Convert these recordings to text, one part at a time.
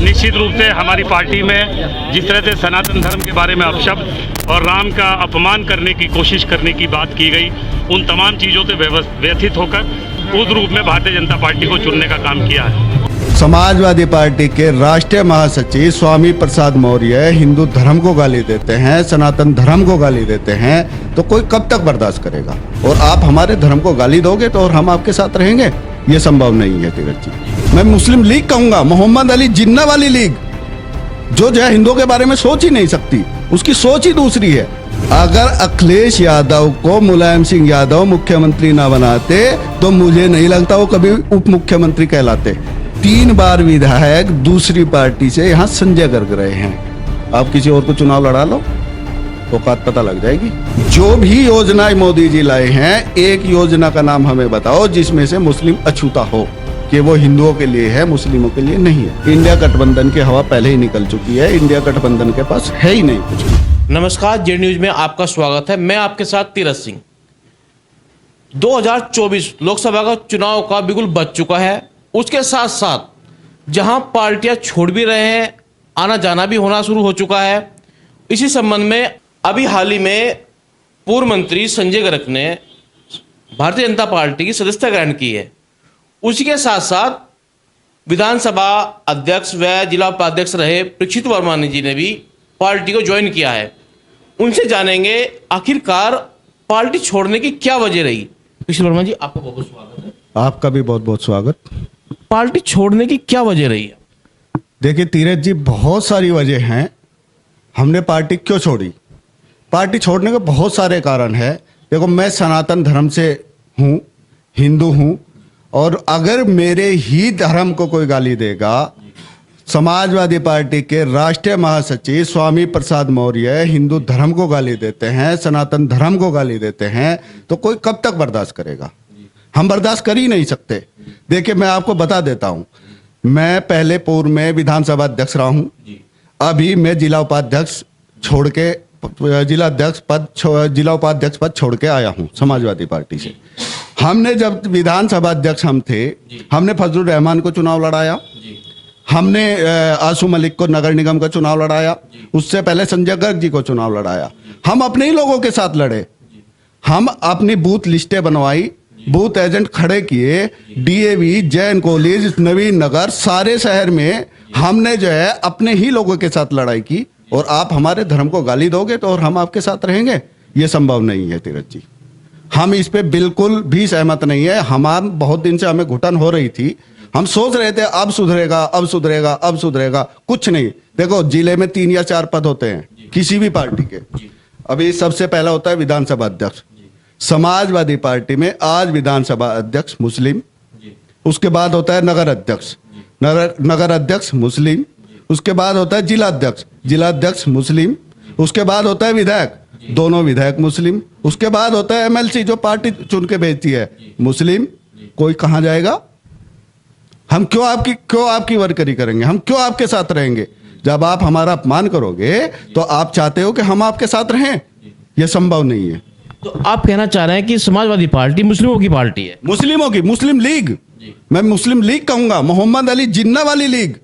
निश्चित रूप से हमारी पार्टी में जिस तरह से सनातन धर्म के बारे में अपशब्द और राम का अपमान करने की कोशिश करने की बात की गई, उन तमाम चीज़ों से व्यथित होकर उस रूप में भारतीय जनता पार्टी को चुनने का काम किया है। समाजवादी पार्टी के राष्ट्रीय महासचिव स्वामी प्रसाद मौर्य हिंदू धर्म को गाली देते हैं, सनातन धर्म को गाली देते हैं, तो कोई कब तक बर्दाश्त करेगा? और आप हमारे धर्म को गाली दोगे तो और हम आपके साथ रहेंगे? ये संभव नहीं है तीरथ जी। मैं मुस्लिम लीग कहूंगा, मोहम्मद अली जिन्ना वाली लीग, जो हिंदुओं के बारे में सोच ही नहीं सकती, उसकी सोच ही दूसरी है। अगर अखिलेश यादव को मुलायम सिंह यादव मुख्यमंत्री ना बनाते तो मुझे नहीं लगता वो कभी उप मुख्यमंत्री कहलाते। 3 बार विधायक दूसरी पार्टी से यहाँ संजय गर्ग रहे हैं। आप किसी और को चुनाव लड़ा लो, औकात पता लग जाएगी। जो भी योजनाएं मोदी जी लाए हैं, एक योजना का नाम हमें बताओ जिसमें से मुस्लिम अछूता हो कि वो हिंदुओं के लिए है, मुस्लिमों के लिए नहीं है। इंडिया गठबंधन की हवा पहले ही निकल चुकी है, इंडिया गठबंधन के पास है ही नहीं कुछ। नमस्कार, जेड न्यूज में आपका स्वागत है। मैं आपके साथ तीरथ सिंह। 2024 लोकसभा का चुनाव का बिल्कुल बच चुका है। उसके साथ साथ जहां पार्टियां छोड़ भी रहे हैं, आना जाना भी होना शुरू हो चुका है। इसी संबंध में अभी हाल ही में पूर्व मंत्री संजय गर्ग ने भारतीय जनता पार्टी की सदस्यता ग्रहण की है। उसी के साथ साथ विधानसभा अध्यक्ष व जिला उपाध्यक्ष रहे परीक्षित वर्मा जी ने भी पार्टी को ज्वाइन किया है। उनसे जानेंगे आखिरकार पार्टी छोड़ने की क्या वजह रही। परीक्षित वर्मा जी, आपका बहुत बहुत स्वागत है। आपका भी बहुत बहुत स्वागत। पार्टी छोड़ने की क्या वजह रही है? देखिए तीरथ जी, बहुत सारी वजह हैं हमने पार्टी क्यों छोड़ी। पार्टी छोड़ने के बहुत सारे कारण हैं। देखो, मैं सनातन धर्म से हूँ, हिंदू हूँ, और अगर मेरे ही धर्म को कोई गाली देगा, समाजवादी पार्टी के राष्ट्रीय महासचिव स्वामी प्रसाद मौर्य हिंदू धर्म को गाली देते हैं, सनातन धर्म को गाली देते हैं, तो कोई कब तक बर्दाश्त करेगा? हम बर्दाश्त कर ही नहीं सकते। देखिए, मैं आपको बता देता हूं, मैं पहले पूर्व में विधानसभा अध्यक्ष रहा हूं। अभी मैं जिला उपाध्यक्ष छोड़ के जिला उपाध्यक्ष पद छोड़ के आया हूं समाजवादी पार्टी से। हमने जब विधानसभा अध्यक्ष हम थे, हमने फजलुर रहमान को चुनाव लड़ाया, हमने आसू मलिक को नगर निगम का चुनाव लड़ाया, उससे पहले संजय गर्ग जी को चुनाव लड़ाया। हम अपने ही लोगों के साथ लड़े, हम अपनी बूथ लिस्टें बनवाई, बूथ एजेंट खड़े किए, डीएवी, जैन कॉलेज, नवीन नगर, सारे शहर में हमने अपने ही लोगों के साथ लड़ाई की। और आप हमारे धर्म को गाली दोगे तो और हम आपके साथ रहेंगे? ये संभव नहीं है तीरथ जी। हम इस पे बिल्कुल भी सहमत नहीं है। हमारे बहुत दिन से हमें घुटन हो रही थी, हम सोच रहे थे अब सुधरेगा, अब सुधरेगा, अब सुधरेगा, कुछ नहीं। देखो, जिले में 3 या 4 पद होते हैं किसी भी पार्टी के। अभी सबसे पहला होता है विधानसभा अध्यक्ष। समाजवादी पार्टी में आज विधानसभा अध्यक्ष मुस्लिम, उसके बाद होता है नगर अध्यक्ष, नगर अध्यक्ष मुस्लिम, उसके बाद होता है जिला अध्यक्ष मुस्लिम, उसके बाद होता है विधायक, दोनों विधायक मुस्लिम, उसके बाद होता है एमएलसी जो पार्टी चुन के भेजती है, मुस्लिम। कोई कहां जाएगा? हम क्यों आपकी वर्करी करेंगे? हम क्यों आपके साथ रहेंगे? जब आप हमारा अपमान करोगे तो आप चाहते हो कि हम आपके साथ रहें? यह संभव नहीं है। तो आप कहना चाह रहे हैं कि समाजवादी पार्टी मुस्लिमों की पार्टी है? मुस्लिमों की, मुस्लिम लीग, मैं मुस्लिम लीग कहूंगा, मोहम्मद अली जिन्ना वाली लीग,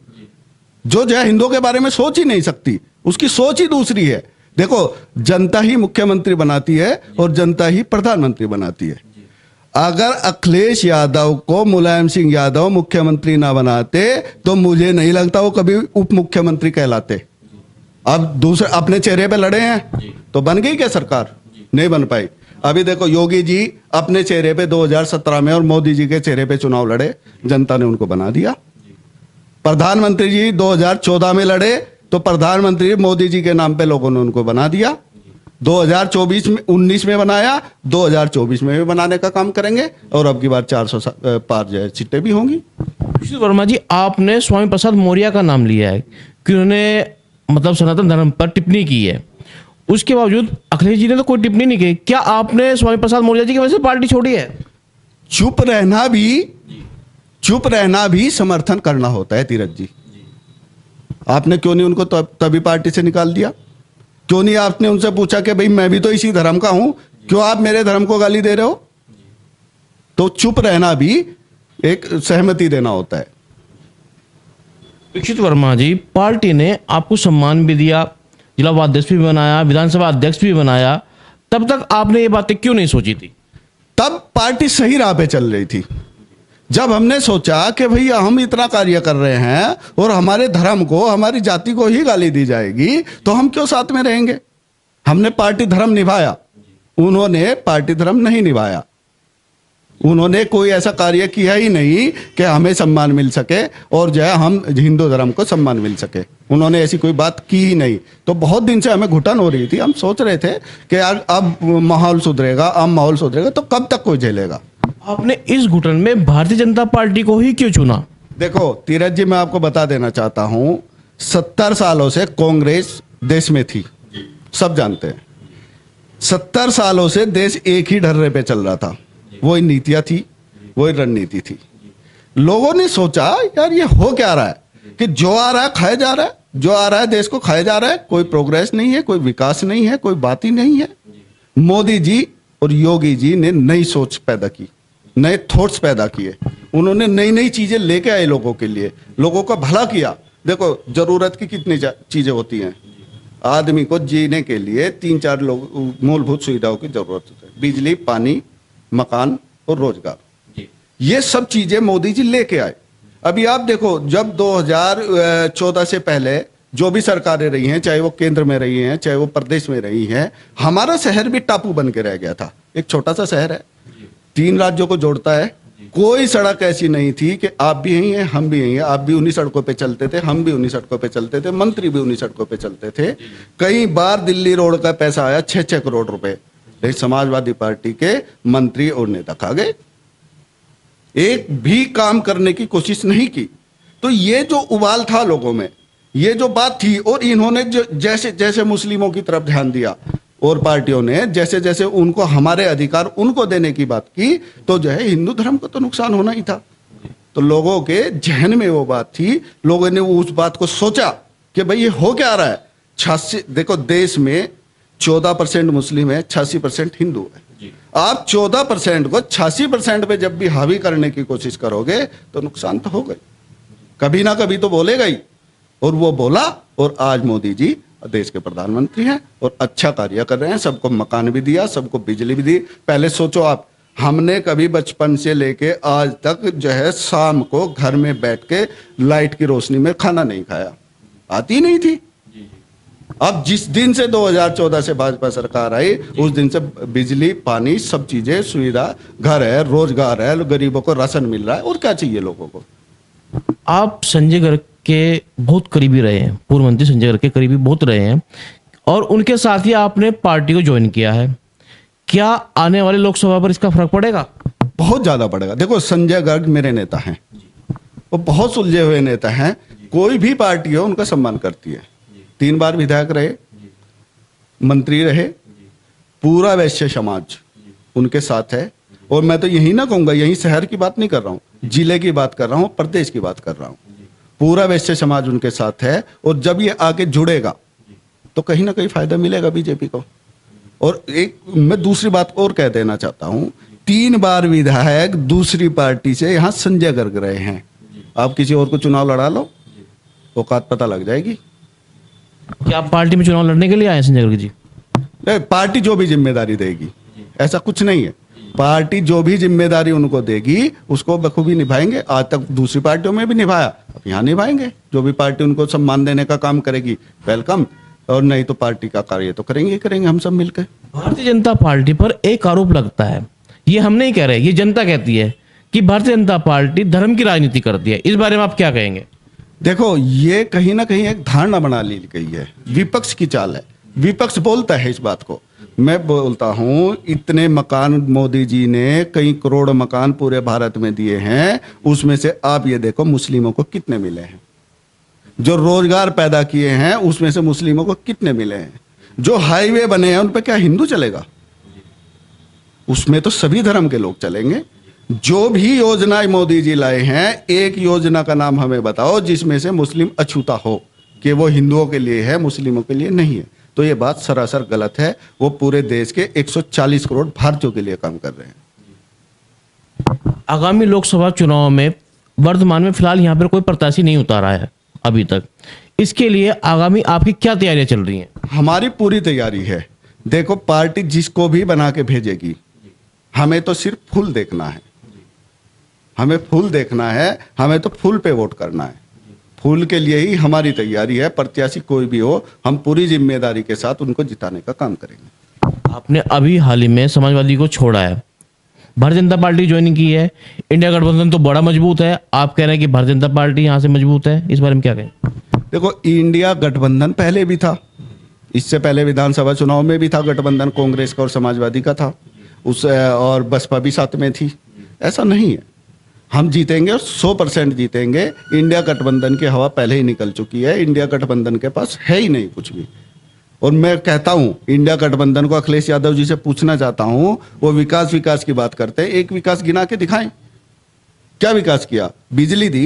जो हिंदुओं के बारे में सोच ही नहीं सकती, उसकी सोच ही दूसरी है। देखो, जनता ही मुख्यमंत्री बनाती है और जनता ही प्रधानमंत्री बनाती है। अगर अखिलेश यादव को मुलायम सिंह यादव मुख्यमंत्री ना बनाते तो मुझे नहीं लगता वो कभी उप मुख्यमंत्री कहलाते। अब दूसरे अपने चेहरे पे लड़े हैं तो बन गई क्या सरकार? नहीं बन पाई। अभी देखो, योगी जी अपने चेहरे पे 2017 में और मोदी जी के चेहरे पे चुनाव लड़े, जनता ने उनको बना दिया। प्रधानमंत्री जी 2014 में लड़े तो प्रधानमंत्री मोदी जी के नाम पे लोगों ने उनको बना दिया। 2019 में बनाया, 2024 में भी बनाने का काम करेंगे, और अब की बार 400 पार सीटें भी होंगी। वर्मा जी, आपने स्वामी प्रसाद मौर्य का नाम लिया है कि उन्होंने मतलब सनातन धर्म पर टिप्पणी की है। उसके बावजूद अखिलेश जी ने तो कोई टिप्पणी नहीं की। क्या आपने स्वामी प्रसाद मौर्य जी की वजह से पार्टी छोड़ी है? चुप रहना भी समर्थन करना होता है तीरथ जी। आपने क्यों नहीं उनको तभी पार्टी से निकाल दिया? क्यों नहीं आपने उनसे पूछा कि भाई मैं भी तो इसी धर्म का हूं, क्यों आप मेरे धर्म को गाली दे रहे हो? तो चुप रहना भी एक सहमति देना होता है। दीक्षित वर्मा जी, पार्टी ने आपको सम्मान भी दिया, जिला उपाध्यक्ष भी बनाया, विधानसभा अध्यक्ष भी बनाया, तब तक आपने ये बातें क्यों नहीं सोची थी? तब पार्टी सही राह पे चल रही थी। जब हमने सोचा कि भैया हम इतना कार्य कर रहे हैं और हमारे धर्म को, हमारी जाति को ही गाली दी जाएगी, तो हम क्यों साथ में रहेंगे। हमने पार्टी धर्म निभाया, उन्होंने पार्टी धर्म नहीं निभाया। उन्होंने कोई ऐसा कार्य किया ही नहीं कि हमें सम्मान मिल सके और जो है हम हिंदू धर्म को सम्मान मिल सके। उन्होंने ऐसी कोई बात की ही नहीं। तो बहुत दिन से हमें घुटन हो रही थी। हम सोच रहे थे कि यार अब माहौल सुधरेगा, अब माहौल सुधरेगा तो कब तक कोई झेलेगा। आपने इस घुटन में भारतीय जनता पार्टी को ही क्यों चुना? देखो तीरथ जी, मैं आपको बता देना चाहता हूं, 70 सालों से कांग्रेस देश में थी, सब जानते हैं। 70 सालों से देश एक ही ढर्रे पे चल रहा था। वही नीतियां थी, वही रणनीति थी। लोगों ने सोचा यार ये हो क्या रहा है कि जो आ रहा है खाया जा रहा है, जो आ रहा है देश को खाया जा रहा है, कोई प्रोग्रेस नहीं है, कोई विकास नहीं है, कोई बात ही नहीं है। मोदी जी और योगी जी ने नई सोच पैदा की, नए थॉट्स पैदा किए। उन्होंने नई नई चीजें लेके आए लोगों के लिए, लोगों का भला किया। देखो जरूरत की कितनी चीजें होती हैं। आदमी को जीने के लिए 3-4 लोग मूलभूत सुविधाओं की जरूरत होती है, बिजली, पानी, मकान और रोजगार। ये सब चीजें मोदी जी लेके आए। अभी आप देखो, जब 2014 से पहले जो भी सरकारें रही हैं, चाहे वो केंद्र में रही हैं, चाहे वो प्रदेश में रही हैं, हमारा शहर भी टापू बन के रह गया था। एक छोटा सा शहर है, 3 राज्यों को जोड़ता है। कोई सड़क ऐसी नहीं थी कि आप भी यही हैं, हम भी यही हैं। आप भी उन्हीं सड़कों पे चलते थे, हम भी उन्हीं सड़कों पे चलते थे, मंत्री भी उन्हीं सड़कों पे चलते थे। कई बार दिल्ली रोड का पैसा आया 6-6 करोड़ रुपए, लेकिन समाजवादी पार्टी के मंत्री और नेता खा गए, एक भी काम करने की कोशिश नहीं की। तो ये जो उबाल था लोगों में, ये जो बात थी, और इन्होंने जो जैसे जैसे मुस्लिमों की तरफ ध्यान दिया और पार्टियों ने जैसे जैसे उनको हमारे अधिकार उनको देने की बात की, तो जो है हिंदू धर्म को तो नुकसान होना ही था। तो लोगों के जहन में वो बात थी, लोगों ने उस बात को सोचा कि भाई ये हो क्या रहा है। 86 देखो देश में 14% मुस्लिम है, 86% हिंदू है। आप 14% को 86% पे जब भी हावी करने की कोशिश करोगे तो नुकसान तो होगा, कभी ना कभी तो बोलेगा ही। और वो बोला, और आज मोदी जी देश के प्रधानमंत्री हैं और अच्छा कार्य कर रहे हैं। सबको मकान भी दिया, सबको बिजली भी दी। पहले सोचो आप, हमने कभी बचपन से लेके आज तक जो है शाम को घर में बैठ के लाइट की रोशनी में खाना नहीं खाया, आती नहीं थी। अब जिस दिन से 2014 से भाजपा सरकार आई, उस दिन से बिजली, पानी, सब चीजें, सुविधा, घर है, रोजगार है, गरीबों को राशन मिल रहा है, और क्या चाहिए लोगों को। आप संजय गर्ग के बहुत करीबी रहे हैं, पूर्व मंत्री संजय गर्ग के करीबी बहुत रहे हैं, और उनके साथ ही आपने पार्टी को ज्वाइन किया है। क्या आने वाले लोकसभा पर इसका फर्क पड़ेगा? बहुत ज्यादा पड़ेगा। देखो संजय गर्ग मेरे नेता हैं, वो बहुत सुलझे हुए नेता हैं। कोई भी पार्टी हो उनका सम्मान करती है। 3 बार विधायक रहे, मंत्री रहे, पूरा वैश्य समाज उनके साथ है। और मैं तो यही ना कहूंगा, यही शहर की बात नहीं कर रहा हूं, जिले की बात कर रहा हूं, प्रदेश की बात कर रहा हूं। पूरा वैश्य समाज उनके साथ है, और जब ये आके जुड़ेगा तो कहीं ना कहीं फायदा मिलेगा बीजेपी को। और एक मैं दूसरी बात और कह देना चाहता हूं, 3 बार विधायक दूसरी पार्टी से यहां संजय गर्ग रहे हैं। आप किसी और को चुनाव लड़ा लो, औकात पता लग जाएगी। क्या आप पार्टी में चुनाव लड़ने के लिए आए संजय गर्ग जी? नहीं, पार्टी जो भी जिम्मेदारी देगी, ऐसा कुछ नहीं है। पार्टी जो भी जिम्मेदारी उनको देगी उसको बखूबी निभाएंगे। आज तक दूसरी पार्टियों में भी निभाया, अब यहाँ निभाएंगे। जो भी पार्टी उनको सम्मान देने का काम करेगी, वेलकम, और नहीं तो पार्टी का कार्य तो करेंगे ही करेंगे हम सब मिलकर। भारतीय जनता पार्टी पर एक आरोप लगता है, ये हम नहीं कह रहे, ये जनता कहती है कि भारतीय जनता पार्टी धर्म की राजनीति करती है। इस बारे में आप क्या कहेंगे? देखो ये कहीं ना कहीं एक धारणा बना ली गई है, विपक्ष की चाल है। विपक्ष बोलता है इस बात को, मैं बोलता हूं इतने मकान मोदी जी ने, कई करोड़ मकान पूरे भारत में दिए हैं, उसमें से आप ये देखो मुस्लिमों को कितने मिले हैं। जो रोजगार पैदा किए हैं उसमें से मुस्लिमों को कितने मिले हैं। जो हाईवे बने हैं उन पर क्या हिंदू चलेगा? उसमें तो सभी धर्म के लोग चलेंगे। जो भी योजनाएं मोदी जी लाए हैं, एक योजना का नाम हमें बताओ जिसमें से मुस्लिम अछूता हो कि वो हिंदुओं के लिए है, मुस्लिमों के लिए नहीं है। तो ये बात सरासर गलत है। वो पूरे देश के 140 करोड़ भारतीयों के लिए काम कर रहे हैं। आगामी लोकसभा चुनाव में वर्तमान में फिलहाल यहाँ पर कोई प्रत्याशी नहीं उतारा है, अभी तक। इसके लिए आगामी आपकी क्या तैयारियां चल रही हैं? हमारी पूरी तैयारी है। देखो, पार्टी जिसको भी बना के भेजेगी, हमें तो सिर्फ फूल देखना है, हमें फूल देखना है, हमें तो फूल पे वोट करना है। फूल के लिए ही हमारी तैयारी है। प्रत्याशी कोई भी हो, हम पूरी जिम्मेदारी के साथ उनको जिताने का काम करेंगे। आपने अभी हाल ही में समाजवादी को छोड़ा है, भारतीय जनता पार्टी ज्वाइन की है। इंडिया गठबंधन तो बड़ा मजबूत है, आप कह रहे हैं कि भारतीय जनता पार्टी यहाँ से मजबूत है, इस बारे में क्या कहें? देखो, इंडिया गठबंधन पहले भी था, इससे पहले विधानसभा चुनाव में भी था गठबंधन, कांग्रेस का और समाजवादी का था, उस और बसपा भी साथ में थी। ऐसा नहीं है, हम जीतेंगे और 100% जीतेंगे। इंडिया गठबंधन की हवा पहले ही निकल चुकी है, इंडिया गठबंधन के पास है ही नहीं कुछ भी। और मैं कहता हूं, इंडिया गठबंधन को अखिलेश यादव जी से पूछना चाहता हूं, वो विकास की बात करते हैं, एक विकास गिना के दिखाएं। क्या विकास किया? बिजली दी,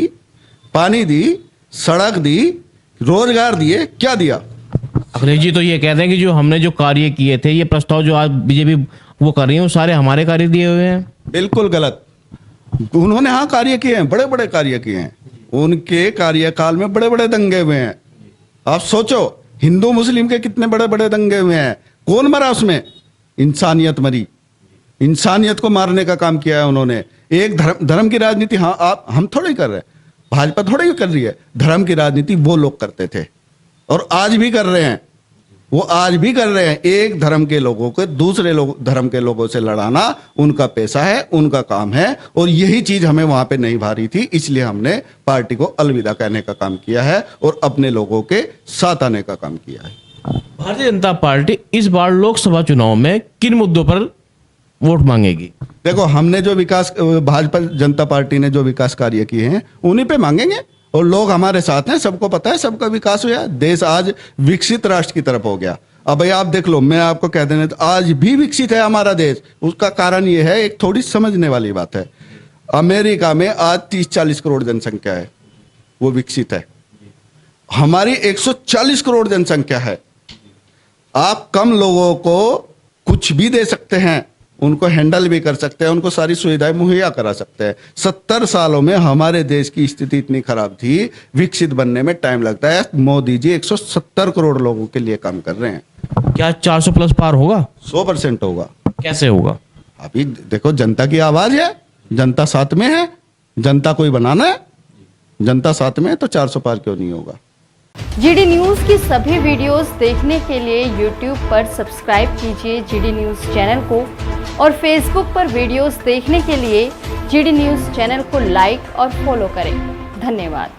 पानी दी, सड़क दी, रोजगार दिए, क्या दिया? अखिलेश जी तो ये कहते हैं कि जो हमने जो कार्य किए थे, ये प्रस्ताव जो आज बीजेपी वो कर रही है, वो सारे हमारे कार्य दिए हुए हैं। बिल्कुल गलत। उन्होंने हाँ कार्य किए हैं, बड़े बड़े कार्य किए हैं, उनके कार्यकाल में बड़े बड़े दंगे हुए हैं। आप सोचो, हिंदू मुस्लिम के कितने बड़े बड़े दंगे हुए हैं, कौन मरा उसमें? इंसानियत मरी। इंसानियत को मारने का काम किया है उन्होंने। एक धर्म की राजनीति हाँ हम थोड़ी कर रहे हैं, भाजपा थोड़ी कर रही है। धर्म की राजनीति वो लोग करते थे और आज भी कर रहे हैं, वो आज भी कर रहे हैं। एक धर्म के लोगों को दूसरे धर्म के लोगों से लड़ाना उनका पैसा है, उनका काम है, और यही चीज हमें वहां पे नहीं भारी थी, इसलिए हमने पार्टी को अलविदा कहने का काम किया है और अपने लोगों के साथ आने का काम किया है। भारतीय जनता पार्टी इस बार लोकसभा चुनाव में किन मुद्दों पर वोट मांगेगी? देखो, हमने जो विकास, भाजपा जनता पार्टी ने जो विकास कार्य किए हैं उन्हीं पे मांगेंगे, और लोग हमारे साथ हैं, सबको पता है, सबका विकास हुआ। देश आज विकसित राष्ट्र की तरफ हो गया। अब भाई आप देख लो, मैं आपको कह देने, तो आज भी विकसित है हमारा देश। उसका कारण ये है, एक थोड़ी समझने वाली बात है, अमेरिका में आज 30-40 करोड़ जनसंख्या है, वो विकसित है। हमारी 140 करोड़ जनसंख्या है। आप कम लोगों को कुछ भी दे सकते हैं, उनको हैंडल भी कर सकते हैं, उनको सारी सुविधाएं मुहैया करा सकते हैं। 70 सालों में हमारे देश की स्थिति इतनी खराब थी, विकसित बनने में टाइम लगता है। मोदी जी 170 करोड़ लोगों के लिए काम कर रहे हैं। क्या 400 प्लस पार होगा? 100% होगा। कैसे होगा? अभी देखो, जनता की आवाज है, जनता साथ में है, जनता कोई बनाना है, जनता साथ में है, तो 400 पार क्यों नहीं होगा? जीडी न्यूज की सभी वीडियोस देखने के लिए यूट्यूब पर सब्सक्राइब कीजिए जीडी न्यूज चैनल को, और फेसबुक पर वीडियोस देखने के लिए जीडी न्यूज चैनल को लाइक और फॉलो करें। धन्यवाद।